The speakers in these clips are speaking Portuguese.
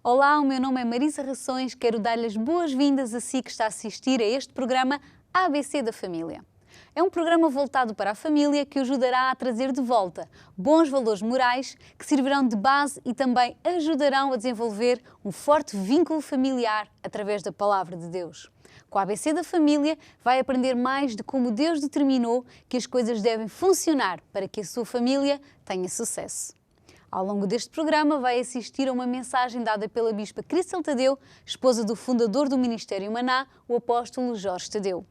Olá, o meu nome é Marisa Rações, quero dar-lhe as boas-vindas a si que está a assistir a este programa ABC da Família. É um programa voltado para a família que o ajudará a trazer de volta bons valores morais que servirão de base e também ajudarão a desenvolver um forte vínculo familiar através da Palavra de Deus. Com a ABC da Família vai aprender mais de como Deus determinou que as coisas devem funcionar para que a sua família tenha sucesso. Ao longo deste programa vai assistir a uma mensagem dada pela Bispa Cristel Tadeu, esposa do fundador do Ministério Maná, o apóstolo Jorge Tadeu.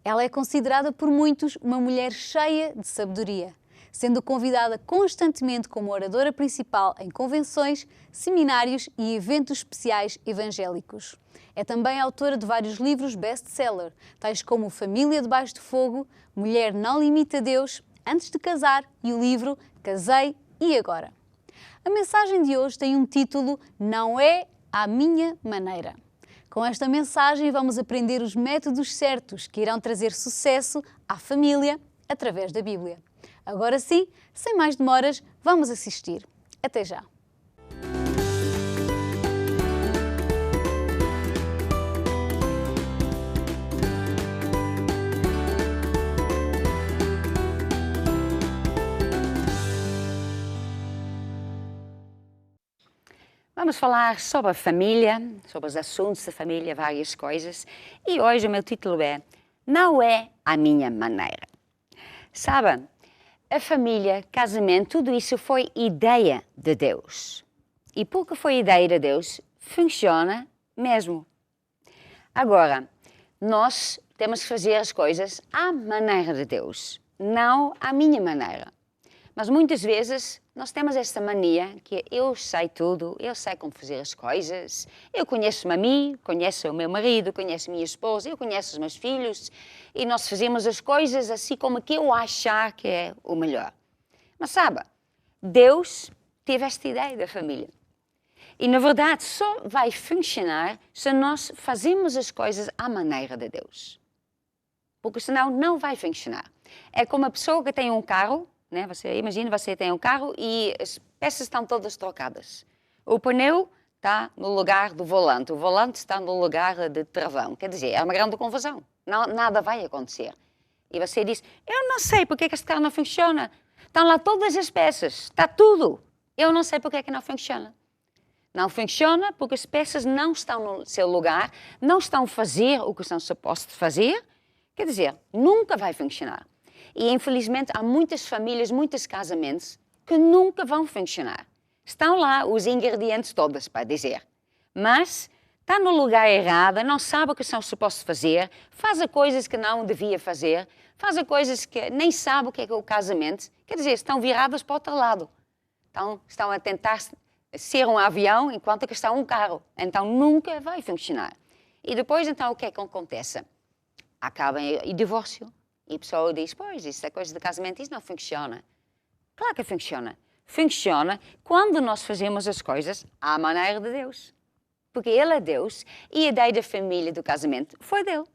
Ela é considerada por muitos uma mulher cheia de sabedoria, sendo convidada constantemente como oradora principal em convenções, seminários e eventos especiais evangélicos. É também autora de vários livros best-seller, tais como Família debaixo de Fogo, Mulher não limita Deus, Antes de Casar e o livro Casei e Agora. A mensagem de hoje tem um título Não é à minha maneira. Com esta mensagem vamos aprender os métodos certos que irão trazer sucesso à família através da Bíblia. Agora sim, sem mais demoras, vamos assistir. Até já! Vamos falar sobre a família, sobre os assuntos da família, várias coisas. E hoje o meu título é Não é à minha maneira. Sabe, a família, casamento, tudo isso foi ideia de Deus. E porque foi ideia de Deus, funciona mesmo. Agora, nós temos que fazer as coisas à maneira de Deus, não à minha maneira. Mas muitas vezes nós temos esta mania que eu sei tudo, eu sei como fazer as coisas, eu conheço-me a mim, conheço o meu marido, conheço a minha esposa, eu conheço os meus filhos e nós fazemos as coisas assim como que eu achar que é o melhor. Mas sabe, Deus teve esta ideia da família. E na verdade só vai funcionar se nós fazemos as coisas à maneira de Deus. Porque senão não vai funcionar. É como a pessoa que tem um carro, né? Imagina, você tem um carro e as peças estão todas trocadas. O pneu está no lugar do volante, o volante está no lugar de travão. Quer dizer, é uma grande confusão. Nada vai acontecer. E você diz, eu não sei porque é que este carro não funciona. Estão lá todas as peças, está tudo. Eu não sei porque é que não funciona. Não funciona porque as peças não estão no seu lugar, não estão a fazer o que estão supostos fazer. Quer dizer, nunca vai funcionar. E, infelizmente, há muitas famílias, muitos casamentos que nunca vão funcionar. Estão lá os ingredientes todos, para dizer. Mas está no lugar errado, não sabe o que são supostos fazer, faz coisas que não devia fazer, faz coisas que nem sabe o que é o casamento. Quer dizer, estão viradas para o outro lado. Estão a tentar ser um avião enquanto que está um carro. Então, nunca vai funcionar. E depois, então, o que é que acontece? Acaba em divórcio. E a pessoa diz, pois, isso é coisa de casamento, isso não funciona. Claro que funciona. Funciona quando nós fazemos as coisas à maneira de Deus. Porque Ele é Deus e a ideia da família do casamento foi dele.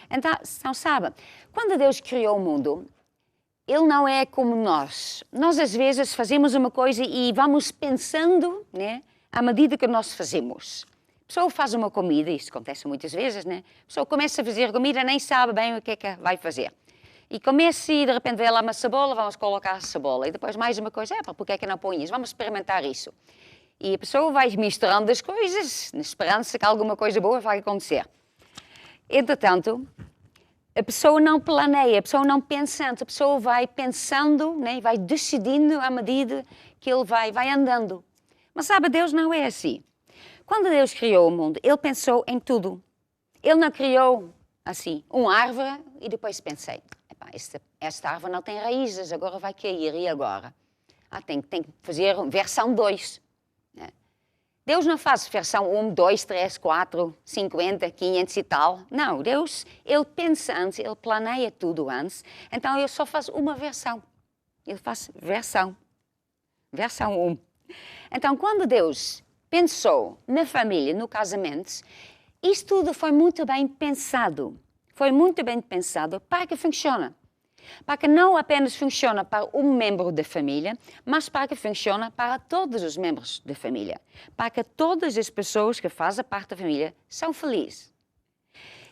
Então, sabe, quando Deus criou o mundo, Ele não é como nós. Nós, às vezes, fazemos uma coisa e vamos pensando, né, à medida que nós fazemos. A pessoa faz uma comida, isso acontece muitas vezes, né? A pessoa começa a fazer comida, nem sabe bem o que é que vai fazer. E começa e de repente vê lá uma cebola, vamos colocar a cebola. E depois mais uma coisa, porque é que não põe isso? Vamos experimentar isso. E a pessoa vai misturando as coisas, na esperança que alguma coisa boa vai acontecer. Entretanto, a pessoa não planeia, a pessoa não pensa antes, a pessoa vai pensando, né? Vai decidindo à medida que ele vai andando. Mas sabe, Deus não é assim. Quando Deus criou o mundo, Ele pensou em tudo. Ele não criou, assim, uma árvore e depois pensei, esta árvore não tem raízes, agora vai cair, e agora? Tem que fazer versão 2. Né? Deus não faz versão 1, 2, 3, 4, 50, 500 e tal. Não, Deus, Ele pensa antes, Ele planeia tudo antes, então Ele só faz uma versão. Ele faz versão 1. Então, quando Deus pensou na família, no casamento, isso tudo foi muito bem pensado. Foi muito bem pensado para que funcione. Para que não apenas funcione para um membro da família, mas para que funcione para todos os membros da família. Para que todas as pessoas que fazem parte da família são felizes.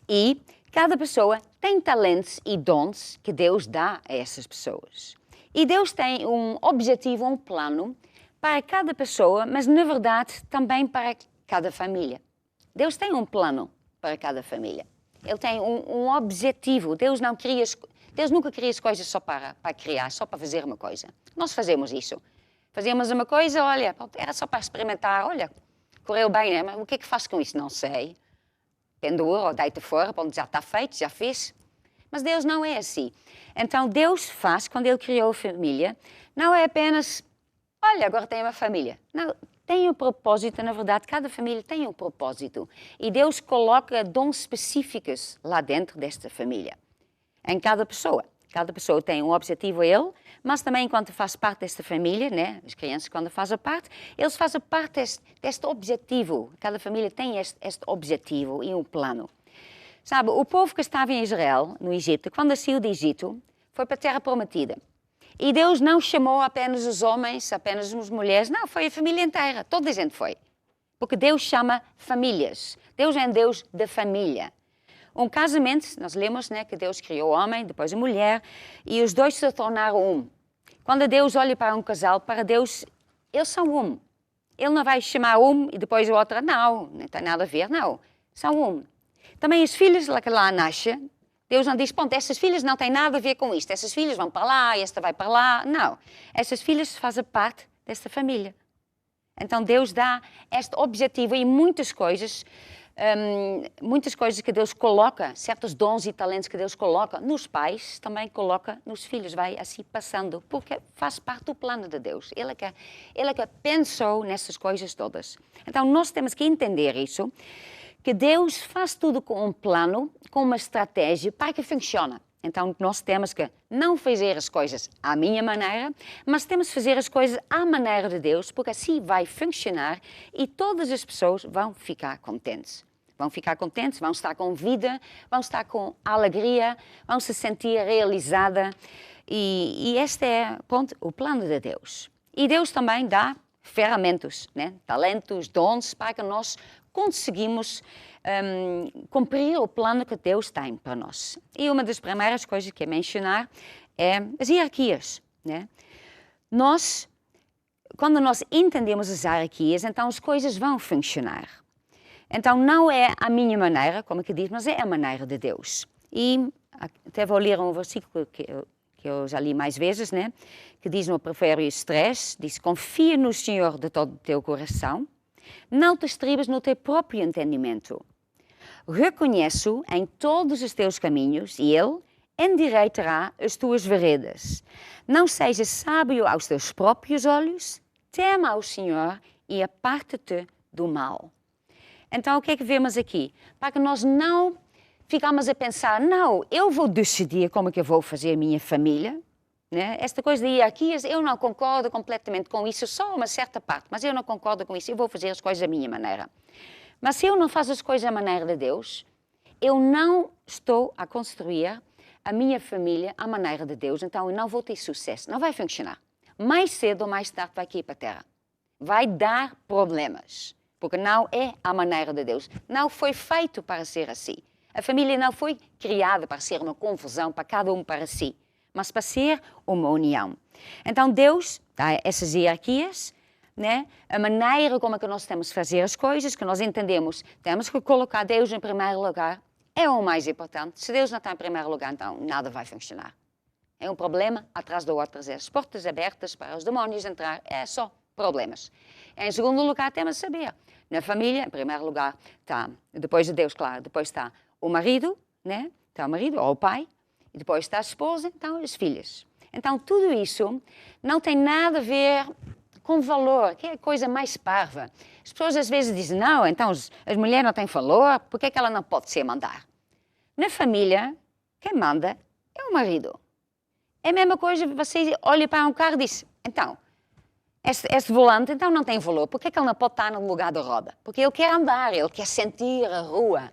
E cada pessoa tem talentos e dons que Deus dá a essas pessoas. E Deus tem um objetivo, um plano para cada pessoa, mas na verdade também para cada família. Deus tem um plano para cada família. Ele tem um objetivo. Deus nunca cria as coisas só para criar, só para fazer uma coisa. Nós fazemos isso. Fazemos uma coisa, olha, era só para experimentar, olha, correu bem, né? Mas o que é que faz com isso? Não sei. Pendura ou deita fora, pronto, já está feito, já fiz. Mas Deus não é assim. Então Deus faz, quando Ele criou a família, não é apenas, olha, agora tenho uma família. Não, tem um propósito, na verdade, cada família tem um propósito. E Deus coloca dons específicos lá dentro desta família. Em cada pessoa. Cada pessoa tem um objetivo a ele, mas também enquanto faz parte desta família, né, as crianças quando fazem parte, eles fazem parte deste objetivo. Cada família tem este objetivo e um plano. Sabe, o povo que estava em Israel, no Egito, quando saiu do Egito, foi para a Terra Prometida. E Deus não chamou apenas os homens, apenas as mulheres, não, foi a família inteira, toda a gente foi. Porque Deus chama famílias. Deus é um Deus da família. Um casamento, nós lemos, né, que Deus criou o homem, depois a mulher, e os dois se tornaram um. Quando Deus olha para um casal, para Deus, eles são um. Ele não vai chamar um e depois o outro, não tem nada a ver, não. São um. Também as filhas que lá nascem, Deus não diz, ponto, essas filhas não têm nada a ver com isto, essas filhas vão para lá, esta vai para lá. Não, essas filhas fazem parte desta família. Então Deus dá este objetivo e muitas coisas que Deus coloca, certos dons e talentos que Deus coloca nos pais, também coloca nos filhos, vai assim passando, porque faz parte do plano de Deus. Ele é que pensou nessas coisas todas. Então nós temos que entender isso, que Deus faz tudo com um plano, com uma estratégia para que funcione. Então nós temos que não fazer as coisas à minha maneira, mas temos que fazer as coisas à maneira de Deus, porque assim vai funcionar e todas as pessoas vão ficar contentes. Vão ficar contentes, vão estar com vida, vão estar com alegria, vão se sentir realizada. E este é, pronto, o plano de Deus. E Deus também dá ferramentas, né? Talentos, dons, para que nós conseguimos cumprir o plano que Deus tem para nós. E uma das primeiras coisas que é mencionar é as hierarquias, né? Quando nós entendemos as hierarquias, então as coisas vão funcionar. Então não é a minha maneira, como que diz, mas é a maneira de Deus. E até vou ler um versículo que eu já li mais vezes, né? Que diz no Provérbios 3, diz, confia no Senhor de todo o teu coração, não te estribes no teu próprio entendimento. Reconhece-o em todos os teus caminhos e Ele endireitará as tuas veredas. Não sejas sábio aos teus próprios olhos, tema ao Senhor e aparta-te do mal. Então, o que é que vemos aqui? Para que nós não ficamos a pensar, não, eu vou decidir como é que eu vou fazer a minha família, né? Esta coisa de hierarquias, eu não concordo completamente com isso, só uma certa parte, mas eu não concordo com isso, eu vou fazer as coisas da minha maneira. Mas se eu não faço as coisas da maneira de Deus, eu não estou a construir a minha família à maneira de Deus, então eu não vou ter sucesso, não vai funcionar. Mais cedo ou mais tarde vai cair para a terra. Vai dar problemas. Porque não é a maneira de Deus. Não foi feito para ser assim. A família não foi criada para ser uma confusão, para cada um para si, mas para ser uma união. Então Deus dá essas hierarquias, né? A maneira como é que nós temos de fazer as coisas, que nós entendemos, temos que colocar Deus em primeiro lugar, é o mais importante. Se Deus não está em primeiro lugar, então nada vai funcionar. É um problema atrás do outro. As portas abertas para os demónios entrar, é só problemas. Em segundo lugar, temos de saber, na família, em primeiro lugar, está, depois de Deus, claro, depois está o marido, né? Está o marido ou o pai, e depois está a esposa, então as filhas. Então tudo isso não tem nada a ver com valor, que é a coisa mais parva. As pessoas às vezes dizem, não, então as mulheres não têm valor, por que é que ela não pode ser mandar? Na família, quem manda é o marido. É a mesma coisa, você olha para um carro e diz, então, este volante então não tem valor, por que é que ele não pode estar no lugar da roda? Porque ele quer andar, ele quer sentir a rua.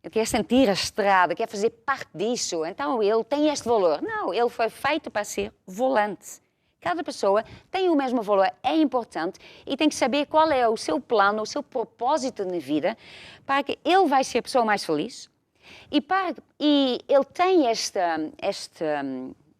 ele quer sentir a estrada, quer fazer parte disso, então ele tem este valor. Não, ele foi feito para ser volante. Cada pessoa tem o mesmo valor, é importante e tem que saber qual é o seu plano, o seu propósito na vida, para que ele vai ser a pessoa mais feliz e ele tem este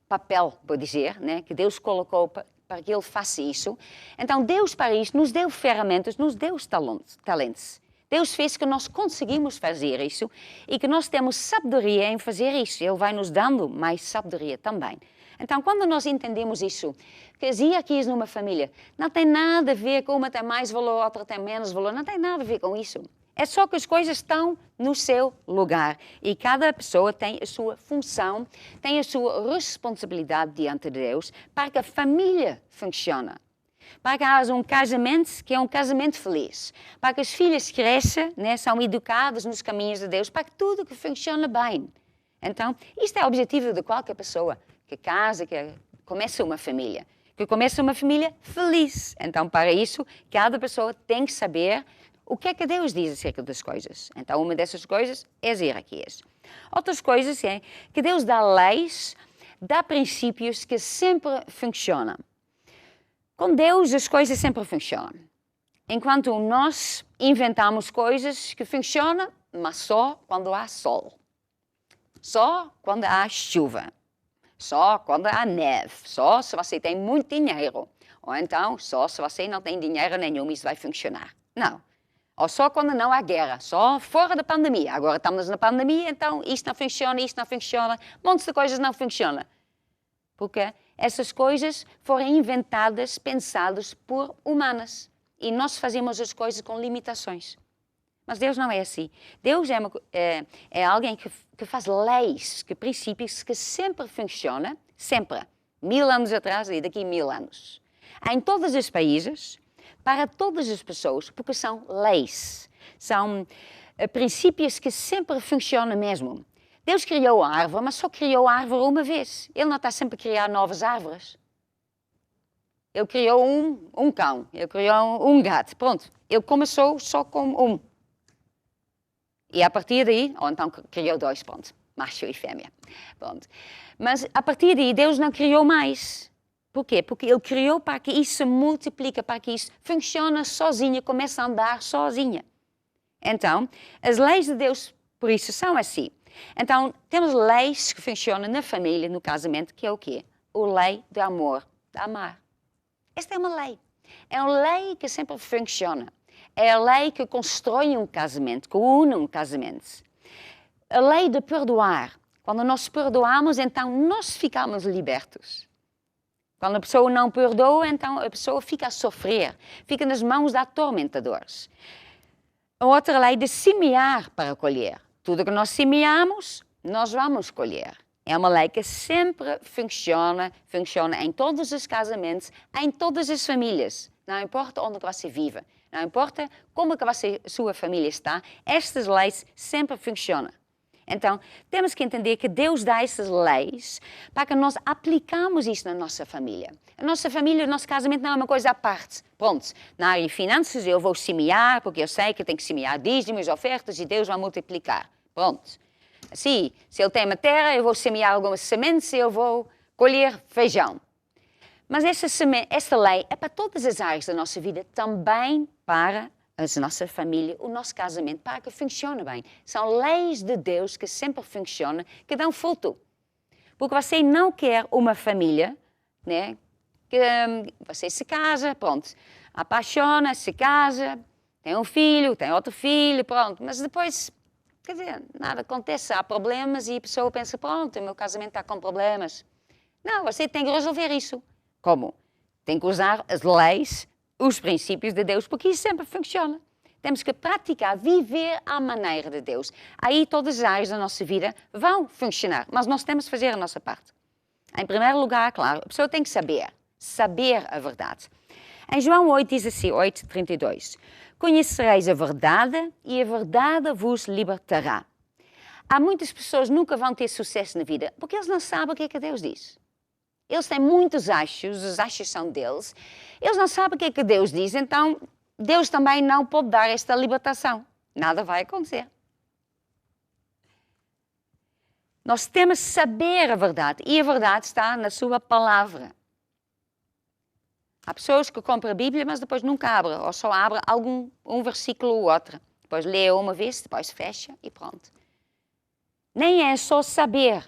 papel, vou dizer, né, que Deus colocou para que ele faça isso. Então Deus para isso nos deu ferramentas, nos deu os talentos. Deus fez que nós conseguimos fazer isso e que nós temos sabedoria em fazer isso. Ele vai nos dando mais sabedoria também. Então, quando nós entendemos isso, que as hierarquias numa família não tem nada a ver com uma tem mais valor, outra tem menos valor, não tem nada a ver com isso. É só que as coisas estão no seu lugar e cada pessoa tem a sua função, tem a sua responsabilidade diante de Deus para que a família funcione. Para que haja um casamento que é um casamento feliz. Para que as filhas cresçam, né, são educadas nos caminhos de Deus, para que tudo que funcione bem. Então, isto é o objetivo de qualquer pessoa que casa, que começa uma família. Que começa uma família feliz. Então, para isso, cada pessoa tem que saber o que é que Deus diz acerca das coisas. Então, uma dessas coisas é as hierarquias. Outras coisas é que Deus dá leis, dá princípios que sempre funcionam. Com Deus as coisas sempre funcionam. Enquanto nós inventamos coisas que funcionam, mas só quando há sol. Só quando há chuva. Só quando há neve. Só se você tem muito dinheiro. Ou então, só se você não tem dinheiro nenhum, isso vai funcionar. Não. Ou só quando não há guerra. Só fora da pandemia. Agora estamos na pandemia, então isto não funciona. Montes de coisas não funcionam. Porque essas coisas foram inventadas, pensadas por humanas. E nós fazemos as coisas com limitações. Mas Deus não é assim. Deus é alguém que faz leis, que princípios que sempre funcionam, sempre. 1000 anos atrás e daqui 1000 anos. Em todos os países, para todas as pessoas, porque são leis. São princípios que sempre funcionam mesmo. Deus criou a árvore, mas só criou a árvore uma vez. Ele não está sempre a criar novas árvores. Ele criou um cão, ele criou um gato, pronto. Ele começou só com um. E a partir daí, ou então criou 2, pronto, macho e fêmea. Pronto. Mas a partir daí Deus não criou mais. Por quê? Porque Ele criou para que isso se multiplique, para que isso funcione sozinho, comece a andar sozinha. Então, as leis de Deus, por isso, são assim. Então, temos leis que funcionam na família, no casamento, que é o quê? A lei do amor, de amar. Esta é uma lei. É uma lei que sempre funciona. É a lei que constrói um casamento, que une um casamento. A lei de perdoar. Quando nós perdoamos, então nós ficamos libertos. Quando a pessoa não perdoa, então a pessoa fica a sofrer, fica nas mãos de atormentadores. A outra lei de semear para colher. Tudo que nós semeamos, nós vamos colher. É uma lei que sempre funciona em todos os casamentos, em todas as famílias. Não importa onde você vive, não importa como que a sua família está, estas leis sempre funcionam. Então, temos que entender que Deus dá essas leis para que nós aplicamos isso na nossa família. A nossa família, o nosso casamento não é uma coisa à parte. Pronto, na área de finanças eu vou semear, porque eu sei que eu tenho que semear dízimos, ofertas e Deus vai multiplicar. Pronto. Assim, se ele tem uma terra, eu vou semear algumas sementes e eu vou colher feijão. Mas essa lei é para todas as áreas da nossa vida, também para a nossa família, o nosso casamento, para que funcione bem. São leis de Deus que sempre funcionam, que dão fruto. Porque você não quer uma família, né, que você se casa, pronto, apaixona, se casa, tem um filho, tem outro filho, pronto, mas depois, quer dizer, nada acontece, há problemas e a pessoa pensa, pronto, o meu casamento está com problemas. Não, você tem que resolver isso. Como? Tem que usar as leis, os princípios de Deus, porque isso sempre funciona. Temos que praticar, viver à maneira de Deus. Aí todas as áreas da nossa vida vão funcionar, mas nós temos que fazer a nossa parte. Em primeiro lugar, claro, a pessoa tem que saber a verdade. Em João 8 diz assim, 8:32, conhecereis a verdade e a verdade vos libertará. Há muitas pessoas que nunca vão ter sucesso na vida porque eles não sabem o que é que Deus diz. Eles têm muitos achos, os achos são deles. Eles não sabem o que é que Deus diz, então Deus também não pode dar esta libertação. Nada vai acontecer. Nós temos que saber a verdade. E a verdade está na sua palavra. Há pessoas que compram a Bíblia, mas depois nunca abrem. Ou só abrem um versículo ou outro. Depois lê uma vez, depois fecha e pronto. Nem é só saber.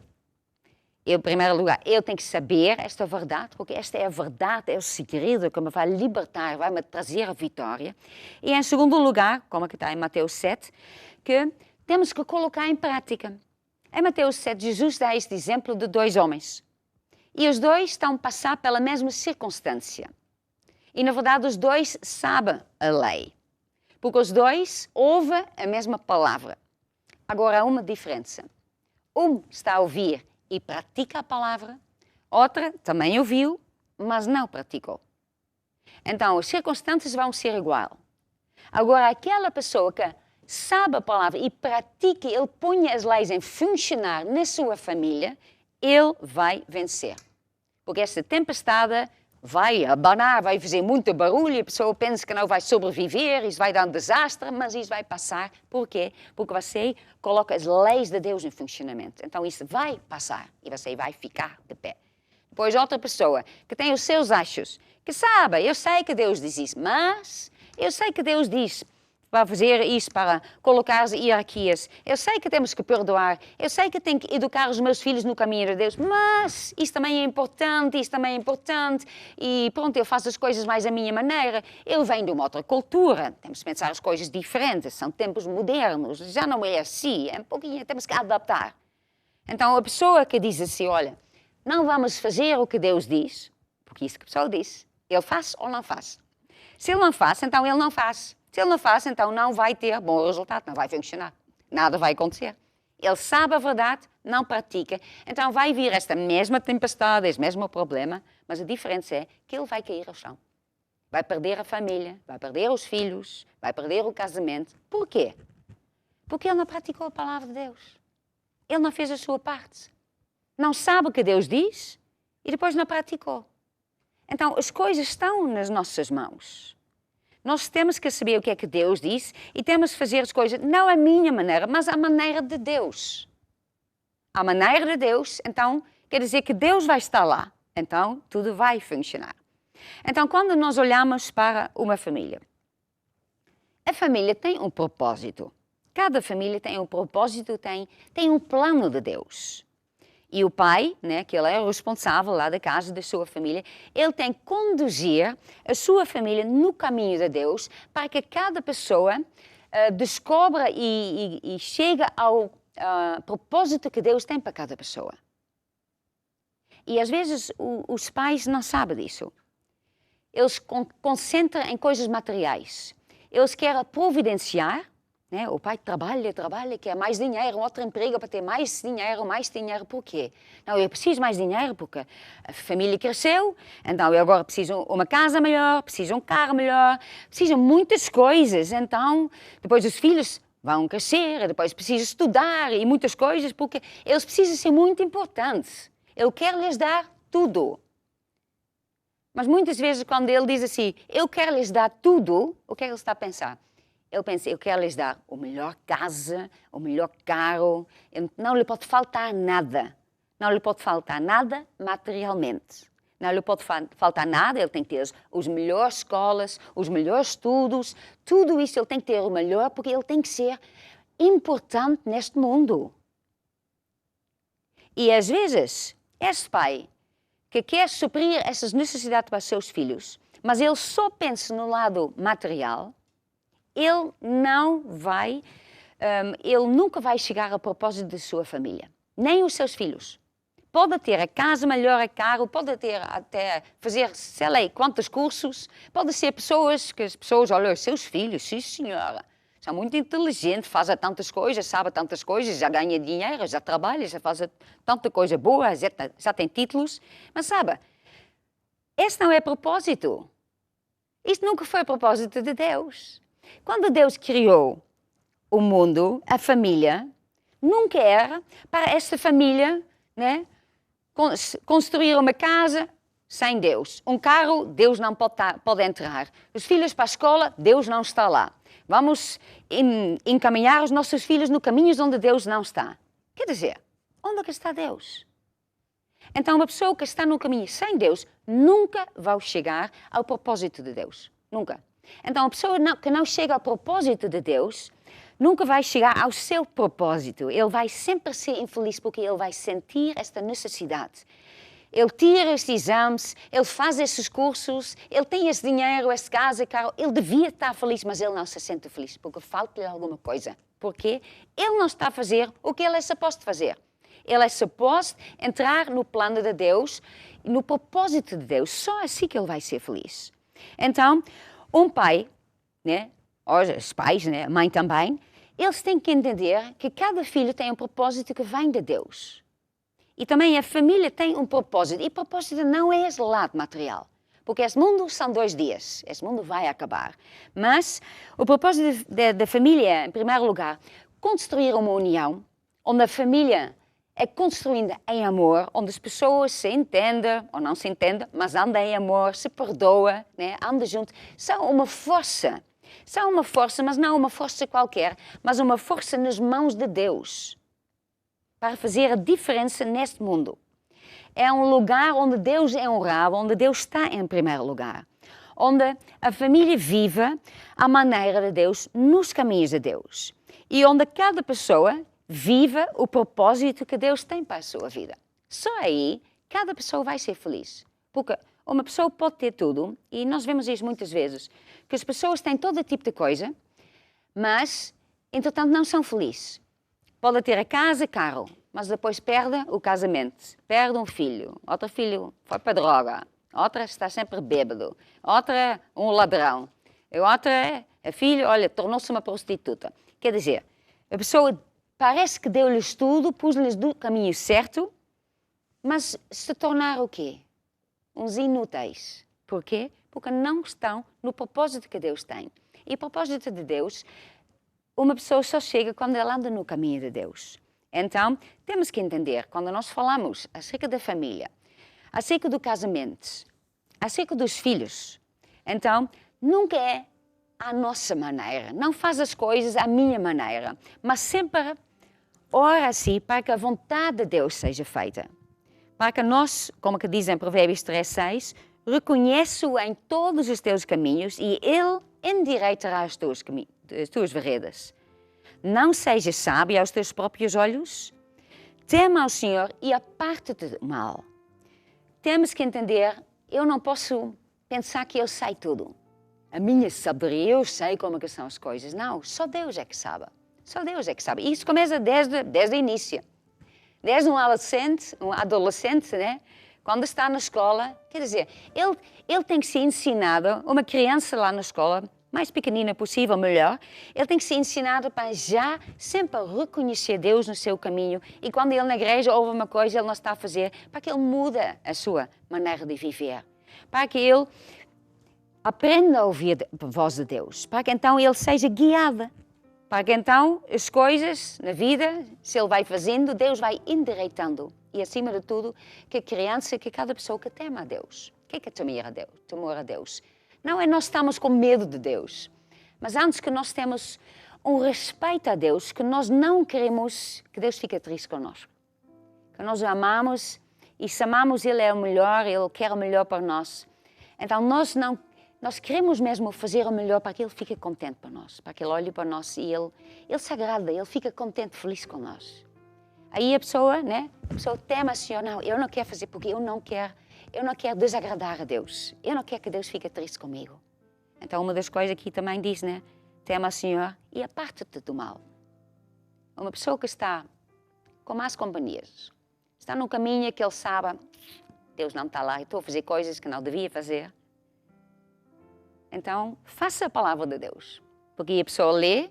Eu, em primeiro lugar, eu tenho que saber esta verdade, porque esta é a verdade, é o segredo que me vai libertar, vai me trazer a vitória. E em segundo lugar, como que está em Mateus 7, que temos que colocar em prática. Em Mateus 7, Jesus dá este exemplo de 2 homens. E os 2 estão a passar pela mesma circunstância. E, na verdade, os 2 sabem a lei. Porque os 2 ouvem a mesma palavra. Agora, há uma diferença. Um está a ouvir e pratica a palavra. Outra também ouviu, mas não praticou. Então, as circunstâncias vão ser igual. Agora, aquela pessoa que sabe a palavra e pratica, ele põe as leis em funcionar na sua família, ele vai vencer. Porque esta tempestade vai abanar, vai fazer muito barulho, e a pessoa pensa que não vai sobreviver, isso vai dar um desastre, mas isso vai passar. Por quê? Porque você coloca as leis de Deus em funcionamento. Então isso vai passar e você vai ficar de pé. Depois outra pessoa que tem os seus achos, que sabe, eu sei que Deus diz isso, mas eu sei que Deus diz para fazer isso, para colocar as hierarquias. Eu sei que temos que perdoar. Eu sei que tenho que educar os meus filhos no caminho de Deus. Mas isso também é importante, isso também é importante. E pronto, eu faço as coisas mais à minha maneira. Eu venho de uma outra cultura. Temos que pensar as coisas diferentes. São tempos modernos. Já não é assim. É um pouquinho, temos que adaptar. Então a pessoa que diz assim, olha, não vamos fazer o que Deus diz, porque isso que a pessoa diz. Ele faz ou não faz. Se ele não faz, então ele não faz. Se ele não faz, então não vai ter bom resultado, não vai funcionar. Nada vai acontecer. Ele sabe a verdade, não pratica. Então vai vir esta mesma tempestade, este mesmo problema, mas a diferença é que ele vai cair ao chão. Vai perder a família, vai perder os filhos, vai perder o casamento. Por quê? Porque ele não praticou a palavra de Deus. Ele não fez a sua parte. Não sabe o que Deus diz e depois não praticou. Então as coisas estão nas nossas mãos. Nós temos que saber o que é que Deus diz e temos que fazer as coisas, não à minha maneira, mas à maneira de Deus. À maneira de Deus, então, quer dizer que Deus vai estar lá. Então, tudo vai funcionar. Então, quando nós olhamos para uma família, a família tem um propósito. Cada família tem um propósito, tem um plano de Deus. E o pai, né, que ele é o responsável lá da casa da sua família, ele tem que conduzir a sua família no caminho de Deus para que cada pessoa descubra e chegue ao propósito que Deus tem para cada pessoa. E às vezes os pais não sabem disso. Eles concentram em coisas materiais. Eles querem providenciar. Né? O pai trabalha, quer mais dinheiro, outro emprego para ter mais dinheiro. Por quê? Não, eu preciso mais dinheiro porque a família cresceu, então eu agora preciso uma casa melhor, preciso um carro melhor, preciso muitas coisas. Então, depois os filhos vão crescer, depois precisam estudar e muitas coisas, porque eles precisam ser muito importantes. Ele quer lhes dar tudo. Mas muitas vezes quando ele diz assim, eu quero lhes dar tudo, o que é que ele está a pensar? Eu pensei, eu quero lhes dar a melhor casa, o melhor carro, não lhe pode faltar nada. Não lhe pode faltar nada materialmente. Não lhe pode faltar nada, ele tem que ter as melhores escolas, os melhores estudos, tudo isso ele tem que ter o melhor, porque ele tem que ser importante neste mundo. E às vezes, este pai que quer suprir essas necessidades para os seus filhos, mas ele só pensa no lado material, ele nunca vai chegar ao propósito da sua família, nem os seus filhos. Pode ter a casa melhor, a carro, pode ter até fazer, sei lá, quantos cursos, pode ser olha, os seus filhos, sim senhora, são muito inteligentes, fazem tantas coisas, sabem tantas coisas, já ganha dinheiro, já trabalha, já faz tanta coisa boa, já tem títulos, mas sabe, esse não é propósito. Isso nunca foi propósito de Deus. Quando Deus criou o mundo, a família, nunca era para esta família, né, construir uma casa sem Deus. Um carro, Deus não pode entrar. Os filhos para a escola, Deus não está lá. Vamos encaminhar os nossos filhos no caminho onde Deus não está. Quer dizer, onde é que está Deus? Então, uma pessoa que está no caminho sem Deus nunca vai chegar ao propósito de Deus. Nunca. Então, a pessoa que não chega ao propósito de Deus nunca vai chegar ao seu propósito. Ele vai sempre ser infeliz porque ele vai sentir esta necessidade. Ele tira estes exames, ele faz esses cursos, ele tem esse dinheiro, essa casa, carro. Ele devia estar feliz, mas ele não se sente feliz porque falta-lhe alguma coisa. Porque ele não está a fazer o que ele é suposto fazer. Ele é suposto entrar no plano de Deus, no propósito de Deus. Só assim que ele vai ser feliz. Então, um pai, né, os pais, né, a mãe também, eles têm que entender que cada filho tem um propósito que vem de Deus. E também a família tem um propósito. E o propósito não é esse lado material. Porque esse mundo são 2 dias. Esse mundo vai acabar. Mas o propósito da família, em primeiro lugar, construir uma união onde a família é construída em amor, onde as pessoas se entendem ou não se entendem, mas andam em amor, se perdoam, né? Andam juntos. São uma força. São uma força, mas não uma força qualquer, mas uma força nas mãos de Deus para fazer a diferença neste mundo. É um lugar onde Deus é honrado, onde Deus está em primeiro lugar. Onde a família vive à maneira de Deus, nos caminhos de Deus. E onde cada pessoa viva o propósito que Deus tem para a sua vida. Só aí, cada pessoa vai ser feliz. Porque uma pessoa pode ter tudo, e nós vemos isso muitas vezes, que as pessoas têm todo tipo de coisa, mas, entretanto, não são felizes. Pode ter a casa, carro, mas depois perde o casamento, perde um filho, outro filho foi para a droga, outra está sempre bêbado, outra um ladrão, outra, a filha, olha, tornou-se uma prostituta. Quer dizer, a pessoa parece que deu-lhes tudo, pôs-lhes do caminho certo, mas se tornaram o quê? Uns inúteis. Porquê? Porque não estão no propósito que Deus tem. E o propósito de Deus, uma pessoa só chega quando ela anda no caminho de Deus. Então, temos que entender, quando nós falamos acerca da família, acerca do casamento, acerca dos filhos, então, nunca é à nossa maneira, não faz as coisas à minha maneira, mas sempre ora assim para que a vontade de Deus seja feita. Para que nós, como que diz em Provérbios 3:6, reconheço-o em todos os teus caminhos e Ele endireitará as tuas veredas. Não sejas sábio aos teus próprios olhos, tema ao Senhor e aparta-te do mal. Temos que entender, eu não posso pensar que eu sei tudo. A minha sabedoria, eu sei como que são as coisas. Não, só Deus é que sabe. Só Deus é que sabe. E isso começa desde o início. Desde um adolescente, né? Quando está na escola, quer dizer, ele tem que ser ensinado, uma criança lá na escola, mais pequenina possível, melhor, ele tem que ser ensinado para já sempre reconhecer Deus no seu caminho e quando ele na igreja ouve uma coisa ele não está a fazer, para que ele mude a sua maneira de viver, para que ele aprenda a ouvir a voz de Deus, para que então ele seja guiado, para que então as coisas na vida, se ele vai fazendo, Deus vai endireitando. E acima de tudo, que a criança, que cada pessoa que tema a Deus. O que é temor a Deus? Temor a Deus. Não é nós estamos com medo de Deus, mas antes que nós temos um respeito a Deus, que nós não queremos que Deus fique triste connosco. Que nós o amamos e se amamos Ele é o melhor, Ele quer o melhor para nós. Então nós queremos mesmo fazer o melhor para que Ele fique contente para nós, para que Ele olhe para nós e Ele se agrada, Ele fica contente, feliz com nós. Aí a pessoa, né? A pessoa teme assim, não, eu não quero fazer porque eu não quero desagradar a Deus. Eu não quero que Deus fique triste comigo. Então uma das coisas aqui também diz, né? Tema ao Senhor e aparta-te do mal. Uma pessoa que está com más companhias, está num caminho que ele sabe, Deus não está lá, eu estou a fazer coisas que não devia fazer. Então, faça a palavra de Deus. Porque a pessoa lê,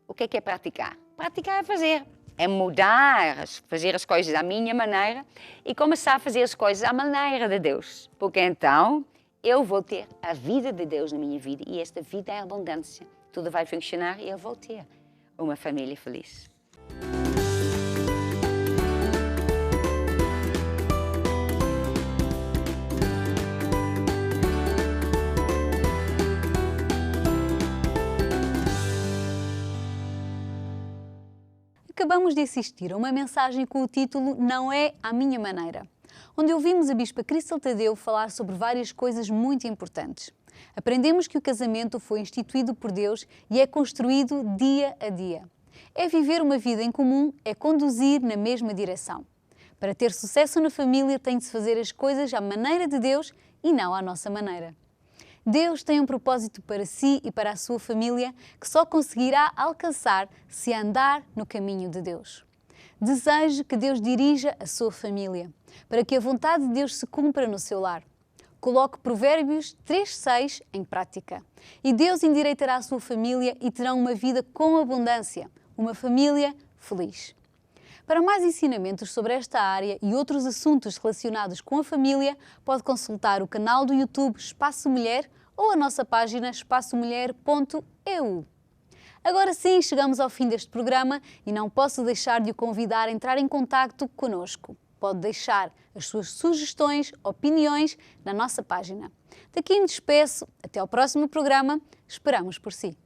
o que é praticar? Praticar é fazer. É mudar, fazer as coisas à minha maneira e começar a fazer as coisas à maneira de Deus. Porque então eu vou ter a vida de Deus na minha vida e esta vida é abundância. Tudo vai funcionar e eu vou ter uma família feliz. Acabamos de assistir a uma mensagem com o título Não é à minha maneira, onde ouvimos a Bispa Cristal Tadeu falar sobre várias coisas muito importantes. Aprendemos que o casamento foi instituído por Deus e é construído dia a dia. É viver uma vida em comum, é conduzir na mesma direção. Para ter sucesso na família tem de se fazer as coisas à maneira de Deus e não à nossa maneira. Deus tem um propósito para si e para a sua família que só conseguirá alcançar se andar no caminho de Deus. Deseje que Deus dirija a sua família, para que a vontade de Deus se cumpra no seu lar. Coloque Provérbios 3:6 em prática e Deus endireitará a sua família e terão uma vida com abundância, uma família feliz. Para mais ensinamentos sobre esta área e outros assuntos relacionados com a família, pode consultar o canal do YouTube Espaço Mulher ou a nossa página espaçomulher.eu. Agora sim, chegamos ao fim deste programa e não posso deixar de o convidar a entrar em contacto conosco. Pode deixar as suas sugestões, opiniões na nossa página. Daqui me despeço. Até ao próximo programa. Esperamos por si.